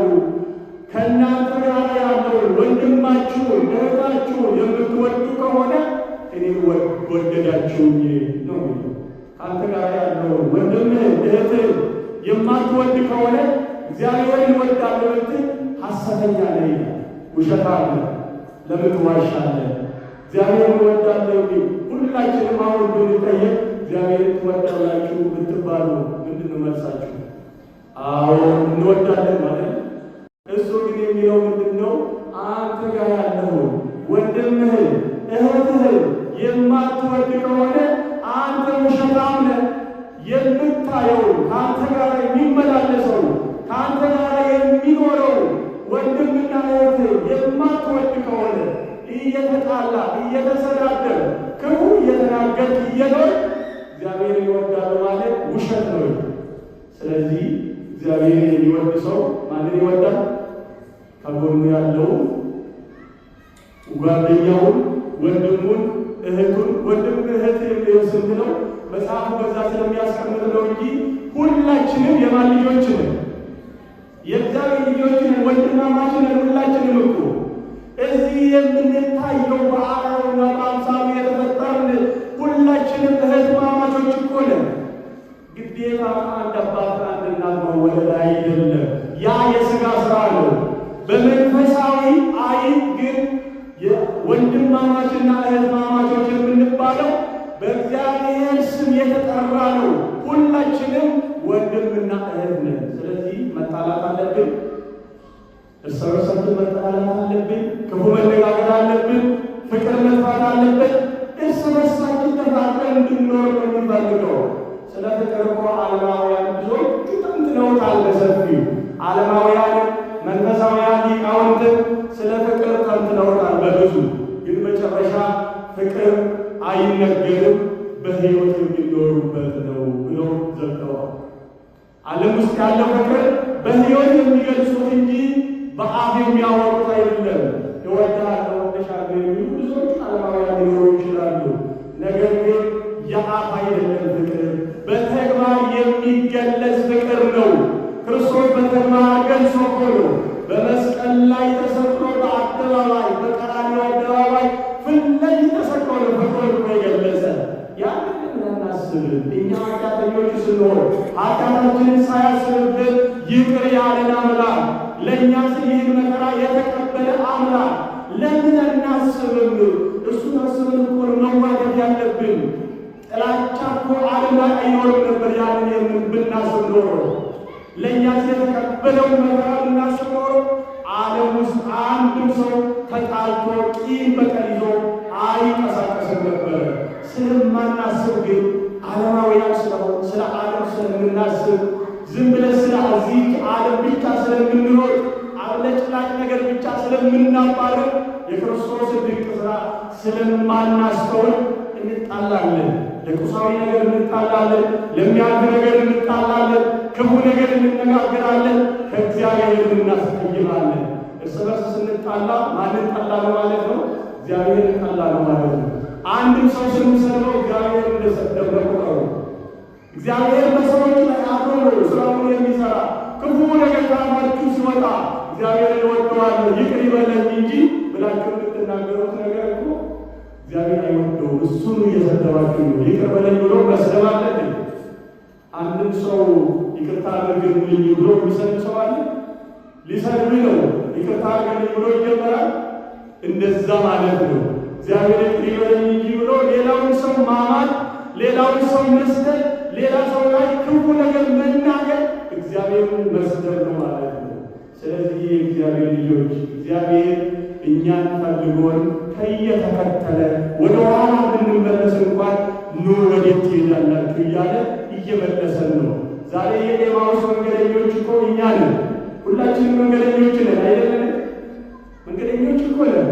ከእናንተ ጋር ያለውን ወንድማችሁን እህታችሁን የምትወዱ ከሆነ እኔን ወደዳችሁኝ ነው የሚለው። ከአንተ ጋር ያለውን ወንድምህን እህትህን የማትወድ ከሆነ እግዚአብሔርን እወዳለሁ ብትል ሐሰተኛ ነህ ይላል። ውሸታም ነህ። ለምን ትዋሻለህ? እግዚአብሔርን እወዳለሁ ቢል ሁላችንም አሁን ብንጠየቅ እግዚአብሔርን ትወዳላችሁ ብትባሉ ምንድን ነው መልሳችሁ? አዎ እንወዳለን ማለት። እሱ ግን የሚለው ምንድን ነው? አንተ ጋር ያለውን ወንድምህን እህትህን የማትወድ ከሆነ አንተ ውሸታም ነህ። የምታየው ከአንተ ጋር የሚመላለሰው ከአንተ ጋር የሚኖረው ወንድምና እህት የማትወድ ከሆነ እየተጣላ እየተሰዳደር ክፉ እየተናገርክ እየኖር እግዚአብሔርን ይወዳል ማለት ውሸት ነው። ስለዚህ እግዚአብሔርን የሚወድ ሰው ማንን ይወዳል? ከጎኑ ያለውን ጓደኛውን፣ ወንድሙን፣ እህቱን። ወንድም እህት የሚለው ስንት ነው? መጽሐፉ በዛ ስለሚያስቀምጥ ነው እንጂ ሁላችንም የማን ልጆች ነን? የእግዚአብሔር ልጆች ነን። ወንድማማች ነን ሁላችንም እኮ። እዚህ የምንታየው በአርአያውና በአምሳሉ የተፈጠርን ሁላችንም እህትማማቾች እኮ ነን። ግዴታ አንድ አባት አንድ እናት መወለድ አይደለም። ያ የሥጋ ሥራ ነው። በመንፈሳዊ አይን ግን ወንድማማችና እህትማማቾች የምንባለው በእግዚአብሔር ስም የተጠራ ነው። ሁላችንም ወንድምና እህት ነን። ስለዚህ መጣላት አለብን፣ እርስ በርሳችን መጣላት አለብን፣ ክፉ መነጋገር አለብን፣ ፍቅር መጥፋት አለበት። እርስ በርሳችን ተፋቅረን እንድንኖር ነው የምንፈልገው። ስለ ፍቅር እኮ ዓለማውያን ብዙዎቹ ተንትነውታል በሰፊው። ዓለማውያን መንፈሳውያን ሊቃውንትን ስለ ፍቅር ተንትነውታል በብዙ። ግን መጨረሻ ፍቅር አይነገርም በሕይወት የሚኖሩበት ነው ብለው ዘግተዋል። ዓለም ውስጥ ያለው ፍቅር በሕይወት የሚገልጹት እንጂ በአፍ የሚያወሩት አይደለም። እወድሃለሁ እወድሻለሁ የሚሉ ብዙዎች ዓለማውያን ሊኖሩ ይችላሉ። ነገር ግን የአፍ አይደለም ፍቅር፣ በተግባር የሚገለጽ ፍቅር ነው። ክርስቶስ በተግባር ገልጾ እኮ ነው በመስቀል ላይ ተሰቅሎ በአደባባይ በቀራንዮ አደባባይ ፊት ለፊት ተሰቅሎ ነው ፍቅሩን እኮ የገለጸ። ያንን እናስብን። እኛ ኃጢአተኞች ስንሆን ኃጢአታችንን ሳያስብብን ይቅር ያለን አምላክ፣ ለእኛ ሲል ይህን መከራ የተቀበለ አምላክ ለምን እናስብም? እሱን አስብን እኮ መዋደድ ያለብን። ጥላቻ እኮ ዓለም ላይ አይኖርም ነበር። ያንን ብናስብ ኖሮ ለእኛ የተቀበለውን መከራ ብናስብ ኖሮ ዓለም ውስጥ አንድም ሰው ተጣልቶ ቂም በቀል ይዞ አይንቀሳቀስም ነበረ። ስለማናስብ ግን ዓለማውያን ስለሆን ስለ ዓለም ስለምናስብ ዝም ብለን ስለ እዚህ ዓለም ብቻ ስለምንኖር አብለጭላጭ ነገር ብቻ ስለምናባረር የክርስቶስ ድንቅ ሥራ ስለማናስተውል እንጣላለን። ለቁሳዊ ነገር እንጣላለን፣ ለሚያልፍ ነገር እንጣላለን፣ ክፉ ነገር እንነጋገራለን፣ ከእግዚአብሔር እናስቀይማለን። እርስ በርስ ስንጣላ ማንን ጣላን ማለት ነው? እግዚአብሔር ጣላን ማለት ነው። አንድም ሰው ስንሰድበው እግዚአብሔር እንደሰደበ ነው። እግዚአብሔር በሰዎች ላይ አድሮ ነው ስራውን የሚሰራ። ክፉ ነገር ካፋችሁ ሲወጣ እግዚአብሔር ይወደዋል ይቅር ይበለን እንጂ ብላችሁ የምትናገሩት ነገር እኮ እግዚአብሔር አይወደው። እሱን እየሰደባችሁ ነው። ይቅር በለኝ ብሎ መስደብ አለ። አንድም ሰው ይቅርታ አድርግልኝ ብሎ የሚሰድብ ሰው አለ? ሊሰድብ ነው ይቅርታ አድርግልኝ ብሎ ይጀምራል። እንደዛ ማለት ነው። እግዚአብሔር ይቅር ይበለኝ እንጂ ብሎ ሌላውን ሰው ማማት፣ ሌላውን ሰው መስደብ፣ ሌላ ሰው ላይ ክፉ ነገር መናገር እግዚአብሔርን መስደብ ነው ማለት ነው። ስለዚህ የእግዚአብሔር ልጆች እግዚአብሔር እኛን ፈልጎን ከየተከተለ ወደ ኋላ ብንመለስ እንኳን ኑ ወዴት ትሄዳላችሁ እያለ እየመለሰን ነው። ዛሬ የኤማሁስ መንገደኞች እኮ እኛ ነን። ሁላችንም መንገደኞች ነን አይደለን? መንገደኞች እኮ ነን።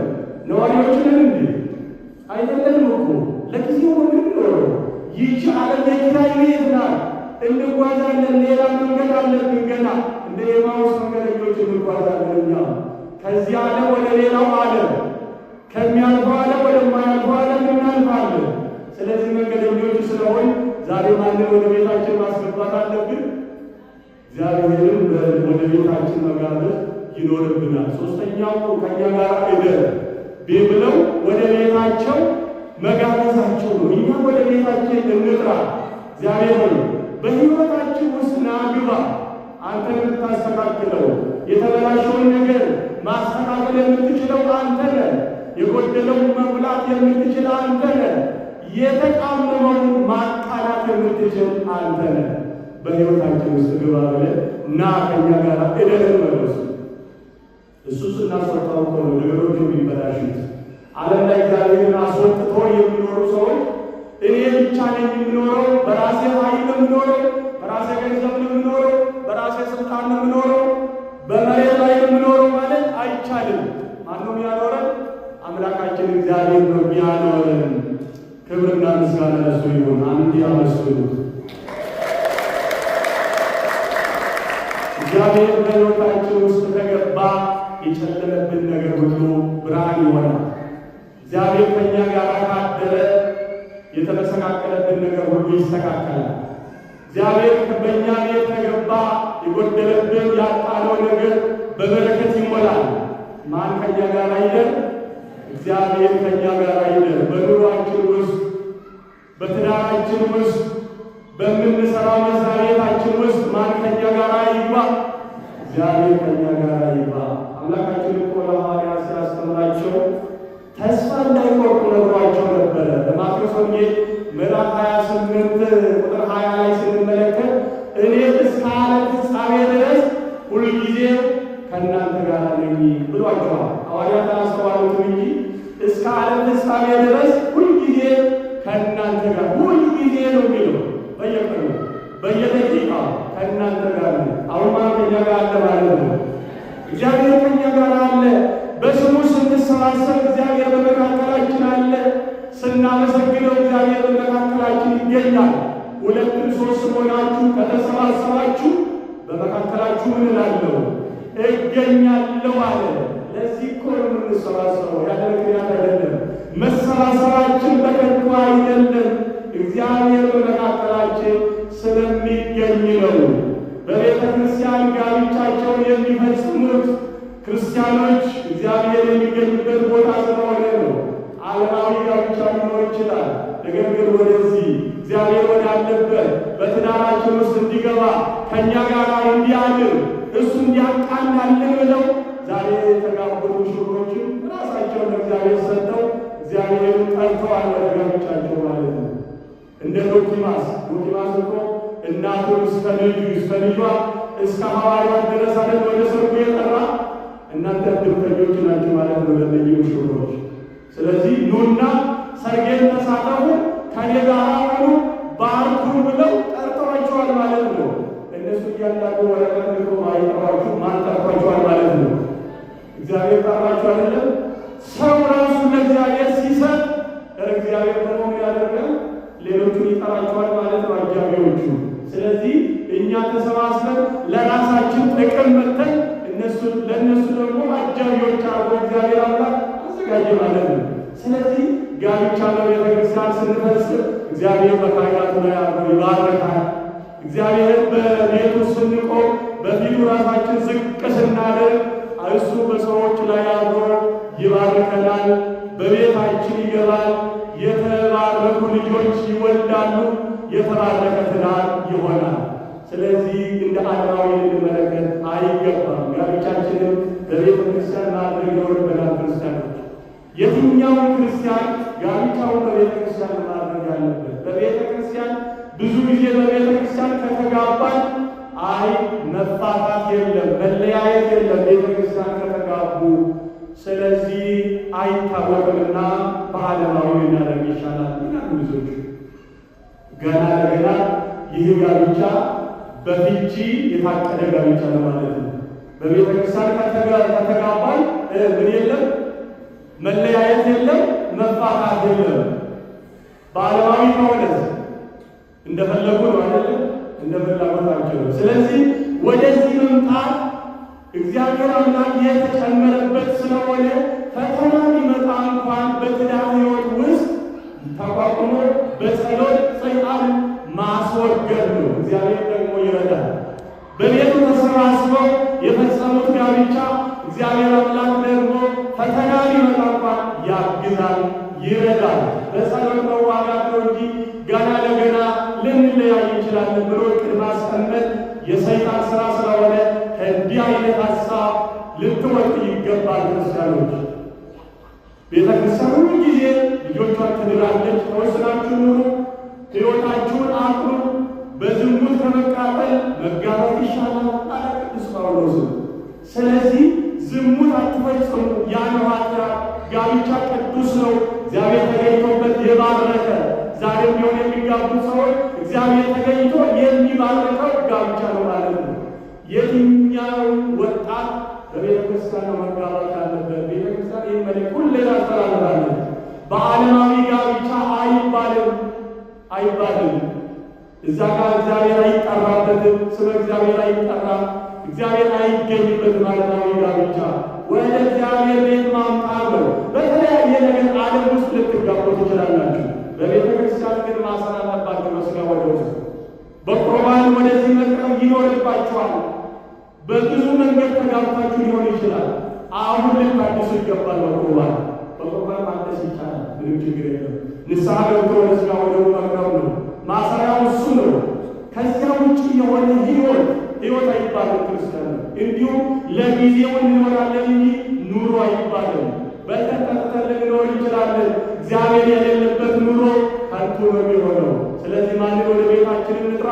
ነዋሪዎች ነን እንዴ? አይደለንም እኮ። ለጊዜው ነው የምንኖረው። ይህች ዓለም የኪራይ ቤት ናት። እንጓዛለን፣ ሌላ መንገድ አለብን ገና። እንደ ኤማሁስ መንገደኞች እንጓዛለን እኛ ከዚህ ዓለም ወደ ሌላው ዓለም፣ ከሚያልፈው ዓለም ወደማያልፈው ዓለም እናልፋለን። ስለዚህ መንገደኞች ስለሆን ዛሬ ማንን ወደ ቤታችን ማስገባት አለብን? እግዚአብሔርን ወደ ቤታችን መጋበዝ ይኖርብናል። ሦስተኛው ከእኛ ጋር እደር ብለው ወደ ቤታቸው መጋበዛቸው ነው። እኛ ወደ ቤታችን እንጥራ። እግዚአብሔር በሕይወታችን ውስጥ ና ግባ። አንተ የምታስተካክለው የተበላሸውን ነገር ማስተካከል የምትችለው አንተ ነህ። የጎደለውን መሙላት የምትችል አንተ ነህ። የተጣመመውን ማቃናት የምትችል አንተ ነህ። በሕይወታችን ውስጥ ግባ ብለን ና ከእኛ ጋር እደር መለሱ። እሱ ስናስወጣው እኮ ነው ነገሮች የሚበላሹት። ዓለም ላይ እግዚአብሔርን አስወጥቶ የሚኖሩ ሰዎች እኔ ብቻ ነኝ የምኖረው፣ በራሴ ኃይል የምኖረው፣ በራሴ ገንዘብ የምኖረው፣ በራሴ ስልጣን የምኖረው፣ በመሬት ላይ የምኖረው ማለት አይቻልም። ማነው የሚያኖረን? አምላካችን እግዚአብሔር ነው የሚያኖረን። ክብርና ምስጋና ለእሱ ይሁን። አንድ ያመስግኑት። እግዚአብሔር በሕይወታችን ውስጥ ከገባ የጨለመብን ነገር ሁሉ ብርሃን ይሆናል። እግዚአብሔር ከእኛ ጋር ካደረ የተመሰቃቀለብን ነገር ሁሉ ይስተካከላል። እግዚአብሔር በእኛ ቤት ከገባ የጎደለብን ያጣነው ነገር በበረከት ይሞላል። ማን ከእኛ ጋር አይደር? እግዚአብሔር ከእኛ ጋር አይደር። በኑሯችን ውስጥ፣ በትዳራችን ውስጥ፣ በምንሰራው መስሪያ ቤታችን ውስጥ ማን ከእኛ ጋር ይግባ? እግዚአብሔር ከእኛ ጋር ይግባ። አምላካችን እኮ ለሐዋርያት ሲያስተምራቸው ተስፋ እንዳይቆርጡ ነግሯቸው ነበረ። በማቴዎስ ወንጌል ምዕራፍ 28 ቁጥር 20 ላይ ስንመለከት እኔ እስከ ዓለም ፍጻሜ ድረስ ሁልጊዜ ከእናንተ ጋር ነኝ ብሏቸዋል። ሐዋርያት አላስተዋሉትም እንጂ እስከ ዓለም ፍጻሜ ድረስ ሁልጊዜ ከእናንተ ጋር፣ ሁልጊዜ ነው የሚለው። በየቀኑ በየደቂቃው ከእናንተ ጋር ነው። አሁን ማለት ከእኛ ጋር አለ ማለት ነው። እግዚአብሔር ከእኛ ጋር አለ። በስሙ ስንሰባሰብ እግዚአብሔር በመካከላችን አለ። ስናመሰግነው እግዚአብሔር በመካከላችን ይገኛል። ሁለትም ሦስትም ሆናችሁ ከተሰባሰባችሁ በመካከላችሁ ምን እላለሁ? እገኛለሁ አለ። ለዚህ እኮ ነው የምንሰባሰበው፣ ያለ ምክንያት አይደለም። መሰባሰባችን በከንቱ አይደለም፣ እግዚአብሔር በመካከላችን ስለሚገኝ ነው። በቤተ ክርስቲያን ጋብቻቸውን የሚፈጽሙት ክርስቲያኖች እግዚአብሔር የሚገኝበት ቦታ ስለሆነ ነው። ዓለማዊ ጋብቻ ሊኖር ይችላል። ነገር ግን ወደዚህ እግዚአብሔር ወዳለበት በትዳራችን ውስጥ እንዲገባ ከእኛ ጋር እንዲያድር እሱ እንዲያቃናልን ብለው ዛሬ የተጋቡት ሙሽሮችን ራሳቸውን ለእግዚአብሔር ሰጥተው እግዚአብሔርን ጠርተዋል ወደ ጋብቻቸው ማለት ነው። እንደ ዶኪማስ እኮ እናቱን እስከ ልጇ እስከ ሐዋርያት ድረስ አይደል ወደ ሰርጉ የጠራ። እናንተ እድምተኞች ናችሁ ማለት ነው ለእነዚህ ሙሽሮች። ስለዚህ ኑና ሰርጌን ተሳተፉ፣ ከኔ ጋር ሁኑ ባርኩን ብለው ጠርተዋቸዋል ማለት ነው። እነሱ እያንዳንዱ ወረቀት ልኮ ማይጠሯችሁ ማን ጠርቷቸዋል ማለት ነው? እግዚአብሔር ጠራችሁ አይደለም? ሰው ራሱ ለእግዚአብሔር ሲሰጥ እግዚአብሔር ደግሞ ምን ያደርጋል? ሌሎቹን ይጠራቸዋል ማለት ነው፣ አጃቢዎቹ። ስለዚህ እኛ ተሰባስበን ለራሳችን ጥቅም መተን ለእነሱ ደግሞ አጃቢዎች አድርጎ እግዚአብሔር አምላክ አዘጋጀ ማለት ነው። ስለዚህ ጋብቻ በቤተ ክርስቲያን ስንፈጽም እግዚአብሔር በካህናቱ ላይ አድሮ ይባርካል። እግዚአብሔር በቤቱ ስንቆም በፊቱ ራሳችን ዝቅ ስናደርግ እሱ በሰዎች ላይ አድሮ ይባርከናል። በቤታችን ይገባል። የተባረኩ ልጆች ይወልዳሉ። የተባረከ ትዳር ይሆናል። ስለዚህ እንደ ዓለማዊ ልንመለከት አይገባም። ጋብቻችንን በቤተ ክርስቲያን ማድረግ ይኖርብናል። ክርስቲያኖች፣ የትኛውን ክርስቲያን ጋብቻውን በቤተ ክርስቲያን ማድረግ ያለበት? በቤተ ክርስቲያን ብዙ ጊዜ በቤተ ክርስቲያን ከተጋባን መፋታት የለም፣ መለያየት የለም ቤተ ክርስቲያን ከተጋቡ። ስለዚህ አይታወቅምና በዓለማዊ ልናደርግ ይሻላል ይላሉ ብዙዎች። ገና ለገና ይህ ጋብቻ በፍቺ የታቀደ ጋብቻ ለማለት ነው። በቤተ ክርስቲያን ከተጋባን ምን የለም? መለያየት የለም፣ መፋታት የለም። በዓለማዊ ከሆነስ እንደፈለጉ ነው አይደለም? እንደ ፍላጎታቸው ነው። ስለዚህ ወደዚህ መምጣት እግዚአብሔር አምላክ የተጨመረበት ስለሆነ ፈተና ቢመጣ እንኳን በትዳር ሕይወት ውስጥ ተቋቁሞ በጸሎት ሰይጣን ማስወገድ ነው። እግዚአብሔር ደግሞ ይረዳል። በቤቱ ተሰባስበው የፈጸሙት ጋብቻ እግዚአብሔር አምላክ ደግሞ ፈተና ቢመጣ እንኳን ያግዛል፣ ይረዳል። በጸሎት መዋጋት ነው እንጂ ገና ለገና ልንለያይ እንችላለን ብሎ ዕቅድ ማስቀመጥ የሰይጣን ሥራ ስለሆነ ከእንዲህ አይነት ሀሳብ ልትወጡ ይገባል። ክርስቲያኖች፣ ቤተ ክርስቲያን ሁሉ ጊዜ ልጆቿን ትድራለች። ተወስናችሁ ኑሩ፣ ሕይወታችሁን አቅኑ፣ በዝሙት ከመቃጠል መጋባት ይሻላል አለ ቅዱስ ጳውሎስ። ስለዚህ ዝሙት አትፈጽሙ፣ ያን ኃጢአት። ጋብቻ ቅዱስ ነው፣ እግዚአብሔር ተገኝቶበት የባረከ። ዛሬም ቢሆን የሚጋቡት ሰዎች እግዚአብሔር ተገኝቶ የሚባርከው ጋብቻ ነው ማለት ነው። የትኛው ወጣት በቤተ ክርስቲያን ነው መጋባት ያለበት? ቤተ ክርስቲያን ይህን መልእክት ሁሌ ታስተላልፋለች። በዓለማዊ ጋብቻ አይባልም። እዛ ጋር እግዚአብሔር አይጠራበትም፣ ስለ እግዚአብሔር አይጠራም፣ እግዚአብሔር አይገኝበትም። ዓለማዊ ጋብቻ ወደ እግዚአብሔር ቤት ማምጣት ነው። በተለያየ ነገር ዓለም ውስጥ ልትጋቡ ትችላላችሁ። በቤተ ክርስቲያን ግን ማሰር አለባችሁ። በሥጋ ወደ ውስጥ በቁርባን ወደዚህ መቅረብ ይኖርባችኋል። በብዙ መንገድ ተጋብታችሁ ሊሆን ይችላል። አሁን ልታድሱ ይገባል። በቁርባን ማደስ ይቻላል፣ ምንም ችግር የለም። ንስሐ ገብቶ ወደ ሥጋ ወደ መቅረብ ነው። ማሰሪያው እሱ ነው። ከዚያ ውጭ የሆነ ሕይወት አይባልም። ክርስቲያን እንዲሁም ለጊዜው እንኖራለን እንጂ ኑሮ አይባልም። በተጠርተን ልንኖር እንችላለን። እግዚአብሔር የሌለበት ኑሮ ከንቱ ነው የሚሆነው። ስለዚህ ማንን ወደ ቤታችን እንጥራ?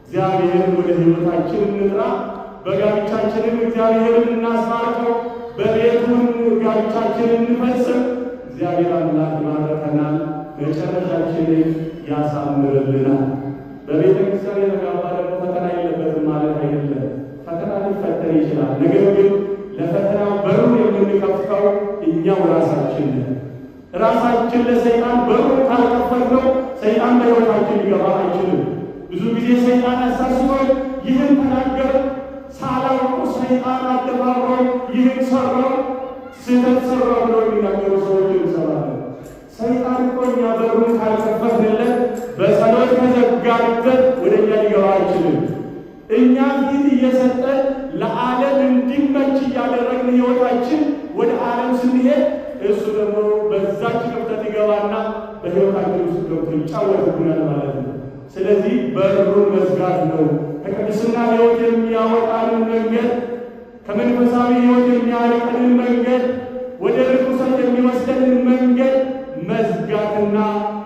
እግዚአብሔርን ወደ ሕይወታችን እንጥራ። በጋብቻችንም እግዚአብሔርን እናስባርከው። በቤቱን ጋብቻችንን እንፈጽም። እግዚአብሔር አምላክ ይባርከናል፣ መጨረሻችንን ያሳምርልናል። በቤተ ክርስቲያን የተጋባ ደግሞ ፈተና የለበትም ማለት አይደለም። ፈተና ሊፈተን ይችላል። ነገር ግን ለፈተናው በሩን የምንከፍተው እኛው ራሳችን ለሰይጣን በሩን ካልከፈትነው ሰይጣን በሕይወታችን ሊገባ አይችልም። ብዙ ጊዜ ሰይጣን ያሳስቶን ይህን ተናገር ሳላውቁ ሰይጣን አደባብሮ ይህን ሰራው ስህተት ሰራው ብሎ የሚናገሩ ሰዎች እንሰማለን። ሰይጣን እኮ እኛ በሩን ካልከፈትንለት በጸሎት ከዘጋንበት ወደ እኛ ሊገባ አይችልም። እኛ ፊት እየሰጠን ለዓለም እንዲመች እያደረግን ሕይወታችን ወደ ዓለም ስንሄድ እሱ ደግሞ በዛች ክፍተት ይገባና በሕይወታችን ውስጥ ገብቶ ይጫወትብናል ማለት ነው። ስለዚህ በሩን መዝጋት ነው። ከቅድስና ሕይወት የሚያወጣንን መንገድ፣ ከመንፈሳዊ ሕይወት የሚያርቀንን መንገድ፣ ወደ ርኩሰት የሚወስደንን መንገድ መዝጋትና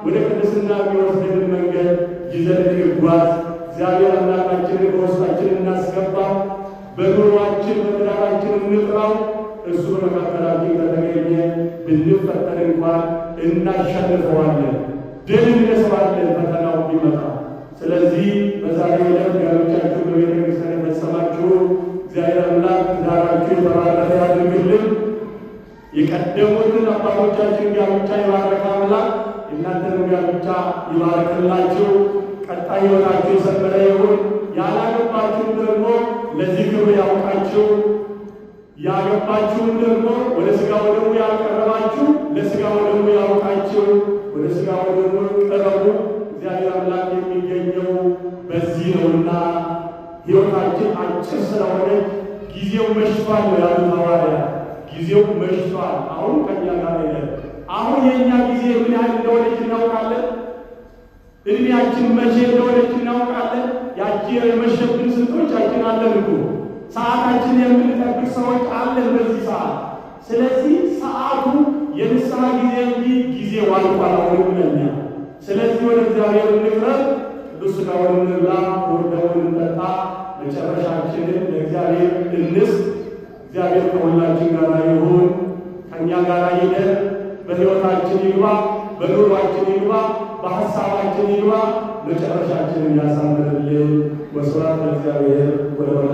ወደ ቅድስና የሚወስደንን መንገድ ይዘን እንጓዝ። እግዚአብሔር አምላካችንን በውስጣችን እናስገባ። በኑሯችን በትዳራችን እንጥራው። እሱ በመካከላችን ከተገኘ ብንፈተን እንኳን እናሸንፈዋለን። ድል እንነሳዋለን ፈተናው ቢመጣ። ስለዚህ በዛሬው ዕለት ጋብቻችሁ በቤተ ክርስቲያን የፈጸማችሁ እግዚአብሔር አምላክ ትዳራችሁ የተባረከ ያድርግልን። የቀደሙትን አባቶቻችን ጋብቻ የባረከ አምላክ የእናንተንም ጋብቻ ይባርክላችሁ። ቀጣይ ሕይወታችሁ የሰመረ ይሁን። ያላገባችሁም ደግሞ ለዚህ ክብር ያውቃችሁ። ያገባችሁም ደግሞ ወደ ሥጋ ወደሙ ያልቀረባችሁ ለሥጋ ወደሙ ያውቃችሁ። ወደ ሥጋ ወደሙ ቀረቡ። እግዚአብሔር አምላክ የሚገኘው በዚህ ነውና ሕይወታችን አጭር ስለሆነ ጊዜው መሽቷል ነው ያሉት ሐዋርያት። ጊዜው መሽቷል። አሁን ከኛ ጋር የለም። አሁን የእኛ ጊዜ ምን ያህል እንደሆነች እናውቃለን። እድሜያችን መቼ እንደሆነች እናውቃለን። ያቺ የመሸብን ስንቶቻችን አለን እኮ ሰዓታችን የምንጠብቅ ሰዎች አለን በዚህ ሰዓት። ስለዚህ ሰዓቱ የንስሐ ጊዜ እንጂ ጊዜ ዋልቋል አሁንም ለኛ። ስለዚህ ወደ እግዚአብሔር እንቅረብ፣ ቅዱስ ሥጋውን እንብላ፣ ክቡር ደሙን እንጠጣ፣ መጨረሻችንን ለእግዚአብሔር እንስጥ። እግዚአብሔር ከሁላችን ጋር ይሁን፣ ከእኛ ጋር ይደር፣ በሕይወታችን ይግባ፣ በኑሯችን ይግባ፣ በሐሳባችን ይግባ፣ መጨረሻችንን ያሳምርልን። ወስብሐት ለእግዚአብሔር ወለወላዲቱ